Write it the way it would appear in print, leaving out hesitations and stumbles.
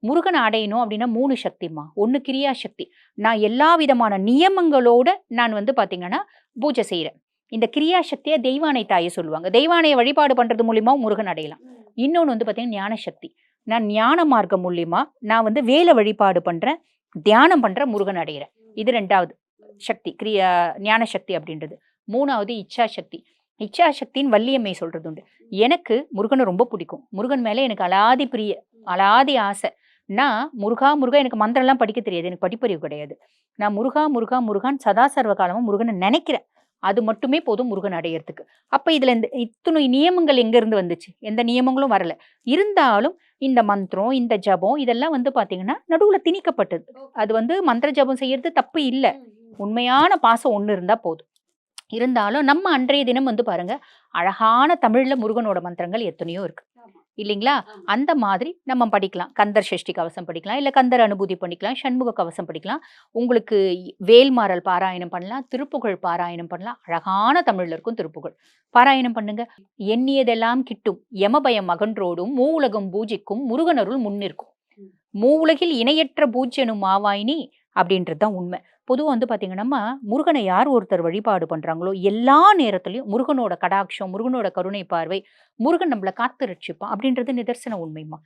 முருகனை அடையணும் அப்படின்னா 3 சக்திம்மா. ஒண்ணு கிரியா சக்தி. நான் எல்லா விதமான நியமங்களோட நான் வந்து பார்த்தீங்கன்னா, பூஜை செய்றேன். இந்த கிரியா சக்திய தெய்வானை தாய சொல்லுவாங்க. தெய்வானைய வழிபாடு பண்றது மூலியமாவும் முருகன் அடையலாம். இன்னொன்னு வந்து பார்த்தீங்கன்னா, ஞான சக்தி. நான் ஞான மார்க்கம் மூலியமா நான் வந்து வேல வழிபாடு பண்றேன், தியானம் பண்றேன், முருகன் அடையிறேன். இது 2வது சக்தி. ஞான சக்தி அப்படின்றது. 3வது இச்சா சக்தி. இச்சா சக்தின்னு வள்ளியம்மை சொல்றது உண்டு. எனக்கு முருகன ரொம்ப பிடிக்கும். முருகன் மேல எனக்கு அலாதி பிரிய, அலாதி ஆசை. நான் முருகா, முருகா எனக்கு மந்திரம்லாம் படிக்க தெரியாது. எனக்கு படிப்பறிவு கிடையாது. நான் முருகா, முருகா, முருகான்னு சதா சர்வ காலமும் முருகன நெனைக்கிறேன். அது மட்டுமே போதும் முருகன் அடையறதுக்கு. அப்ப இதுல இந்த இத்துணை நியமங்கள் எங்கேருந்து வந்துச்சு? எந்த நியமங்களும் வரல. இருந்தாலும் இந்த மந்திரம், இந்த ஜபம் இதெல்லாம் வந்து பார்த்தீங்கன்னா, நடுவுல திணிக்கப்பட்டது. அது வந்து மந்திர ஜபம் செய்யறது தப்பு இல்ல. உண்மையான பாசம் ஒண்ணு இருந்தா போதும். இருந்தாலும் நம்ம அன்றைய தினம் வந்து பாருங்க, அழகான தமிழ்ல முருகனோட மந்திரங்கள் எத்தனையோ இருக்கு. இல்லைங்களா? அந்த மாதிரி நம்ம படிக்கலாம். கந்தர் சஷ்டி கவசம் படிக்கலாம். இல்ல கந்தர் அனுபூதி பண்ணிக்கலாம். சண்முக கவசம் படிக்கலாம். உங்களுக்கு வேல்மாறல் பாராயணம் பண்ணலாம். திருப்புகழ் பாராயணம் பண்ணலாம். அழகான தமிழ்ல இருக்கும் திருப்புகழ். பாராயணம் பண்ணுங்க. எண்ணியதெல்லாம் கிட்டும். யமபயம் அகன்றோடும். மூவுலகம் பூஜிக்கும் முருகனருள் முன்னிற்கும். மூவுலகில் இணையற்ற பூஜ்யனும் ஆவாய் நீ அப்படின்றது தான் உண்மை. பொதுவா வந்து பார்த்தீங்கன்னா, முருகனை யார் ஒருத்தர் வழிபாடு பண்றாங்களோ, எல்லா நேரத்திலயும் முருகனோட கடாட்சம், முருகனோட கருணை பார்வை, முருகன் நம்மள காத்து ரட்சிப்பான் அப்படின்றது நிதர்சன உண்மைம்மா.